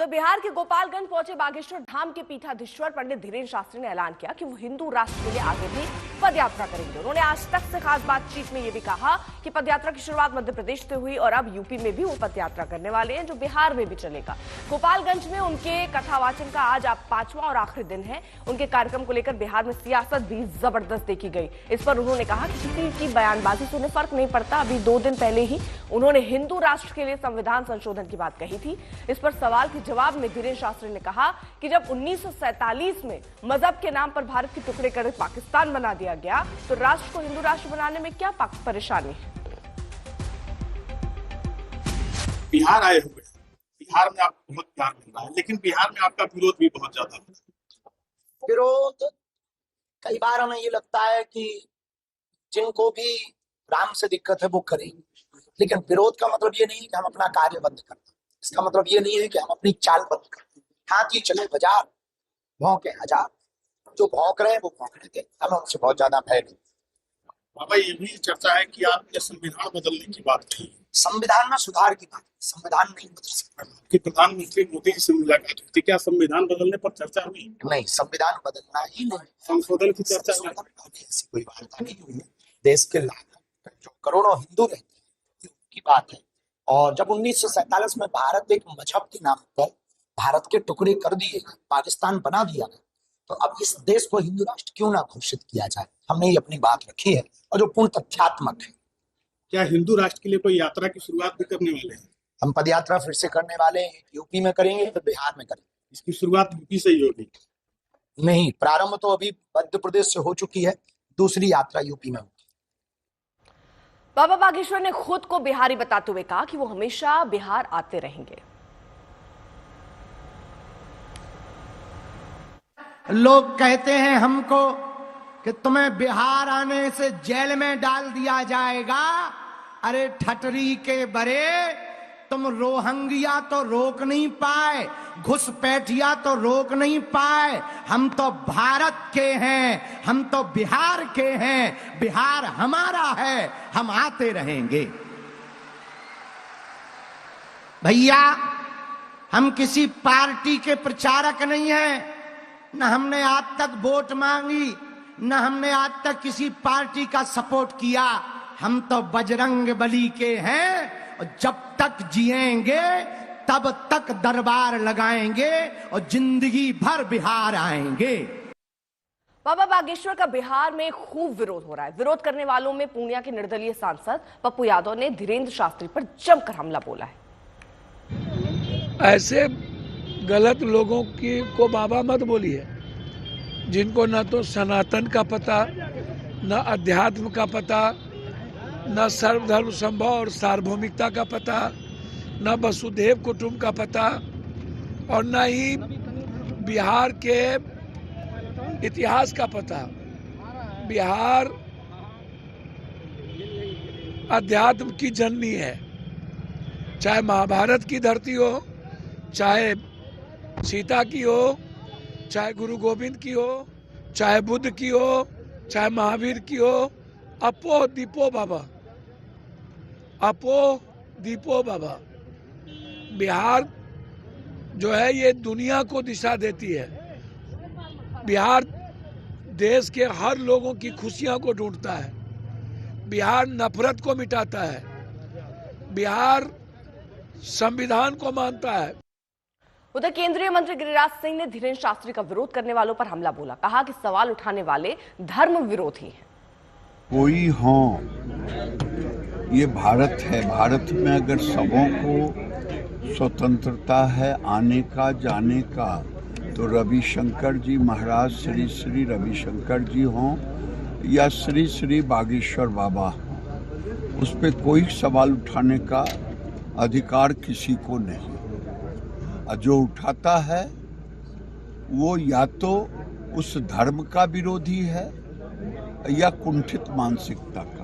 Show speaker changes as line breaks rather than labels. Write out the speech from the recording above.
उधर बिहार के गोपालगंज पहुंचे बागेश्वर धाम के पीठाधीश्वर पंडित धीरेन्द्र शास्त्री ने ऐलान किया कि वो हिंदू राष्ट्र के लिए आगे भी पद यात्रा करेंगे। उन्होंने आज तक से खास बातचीत में ये भी कहा कि पद यात्रा की शुरुआत मध्य प्रदेश से हुई और अब यूपी में भी वो पद यात्रा करने वाले हैं, जो बिहार में भी चलेगा। गोपालगंज में उनके कथावाचन का आज 5वां और आखिरी दिन है। उनके कार्यक्रम को लेकर बिहार में सियासत भी जबरदस्त देखी गई। इस पर उन्होंने कहा कि किसी की बयानबाजी से उन्हें फर्क नहीं पड़ता। अभी 2 दिन पहले ही उन्होंने हिंदू राष्ट्र के लिए संविधान संशोधन की बात कही थी। इस पर सवाल के जवाब में धीरेन्द्र शास्त्री ने कहा कि जब 1947 में मजहब के नाम पर भारत के टुकड़े कर पाकिस्तान बना दिया गया, तो राष्ट्र को हिंदू राष्ट्र बनाने में क्या परेशानी है।
बिहार आए हुए, बिहार में आपको बहुत प्यार मिल रहा है, लेकिन बिहार में आपका विरोध भी बहुत ज्यादा है।
विरोध कई बार हमें ये लगता है कि जिनको भी राम से दिक्कत है वो करेंगे, लेकिन विरोध का मतलब ये नहीं कि हम अपना कार्य बंद कर दें। इसका मतलब ये नहीं है कि हम अपनी चाल बंद कर दें। हाथी चले बाजार, भौंके हजार। जो भौंक रहे हैं वो भौंकने दें, हमें उनसे बहुत ज्यादा भय नहीं।
बाबा, ये भी चर्चा है कि आपने संविधान बदलने की बात कही।
संविधान में सुधार की बात, संविधान नहीं बदल सकता।
कि प्रधानमंत्री मोदी जी से मुलाकात हुई थी, क्या संविधान बदलने पर चर्चा हुई?
नहीं, संविधान बदलना ही नहीं,
संशोधन की चर्चा हुई।
ऐसी कोई वार्ता नहीं हुई। देश के लाखों जो करोड़ों हिंदू रहते हैं उनकी बात है। और जब 1947 में भारत एक मजहब के नाम पर भारत के टुकड़े कर दिए, पाकिस्तान बना दिया, तो अब इस देश को हिंदू राष्ट्र क्यों ना घोषित किया जाए। हमने ये अपनी बात रखी है और जो पूर्ण तथ्यात्मक है।
क्या हिंदू राष्ट्र के लिए कोई यात्रा की शुरुआत भी करने वाले हैं?
हम पद यात्रा फिर से करने वाले हैं। यूपी में करेंगे फिर बिहार में करेंगे।
इसकी शुरुआत यूपी से ही होगी?
नहीं, प्रारंभ तो अभी मध्य प्रदेश से हो चुकी है, दूसरी यात्रा यूपी में होगी।
बाबा बागेश्वर ने खुद को बिहारी बताते हुए कहा कि वो हमेशा बिहार आते रहेंगे।
लोग कहते हैं हमको कि तुम्हें बिहार आने से जेल में डाल दिया जाएगा। अरे ठटरी के बरे, तुम रोहंगिया तो रोक नहीं पाए, घुसपैठिया तो रोक नहीं पाए। हम तो भारत के हैं, हम तो बिहार के हैं, बिहार हमारा है, हम आते रहेंगे। भैया, हम किसी पार्टी के प्रचारक नहीं हैं, न हमने आज तक वोट मांगी, न हमने आज तक किसी पार्टी का सपोर्ट किया। हम तो बजरंग बली के हैं और जब तक जिएंगे तब तक दरबार लगाएंगे और जिंदगी भर बिहार आएंगे।
बाबा बागेश्वर का बिहार में खूब विरोध हो रहा है। विरोध करने वालों में पूर्णिया के निर्दलीय सांसद पप्पू यादव ने धीरेन्द्र शास्त्री पर जमकर हमला बोला है।
ऐसे गलत लोगों की को बाबा मत बोलिए, जिनको न तो सनातन का पता, न अध्यात्म का पता, न सर्वधर्म संभव और सार्वभौमिकता का पता, न वसुधैव कुटुंब का पता, और न ही बिहार के इतिहास का पता। बिहार अध्यात्म की जननी है। चाहे महाभारत की धरती हो, चाहे सीता की हो, चाहे गुरु गोविंद की हो, चाहे बुद्ध की हो, चाहे महावीर की हो। अपो दीपो बाबा, अपो दीपो बाबा। बिहार जो है ये दुनिया को दिशा देती है। बिहार देश के हर लोगों की खुशियों को ढूंढता है। बिहार नफरत को मिटाता है। बिहार संविधान को मानता है।
उधर केंद्रीय मंत्री गिरिराज सिंह ने धीरेन्द्र शास्त्री का विरोध करने वालों पर हमला बोला। कहा कि सवाल उठाने वाले धर्म विरोधी हैं।
कोई हो, ये भारत है। भारत में अगर सबों को स्वतंत्रता है आने का जाने का, तो रविशंकर जी महाराज, श्री श्री रविशंकर जी हों या श्री श्री बागेश्वर बाबा, उस पर कोई सवाल उठाने का अधिकार किसी को नहीं। जो उठाता है वो या तो उस धर्म का विरोधी है या कुंठित मानसिकता का।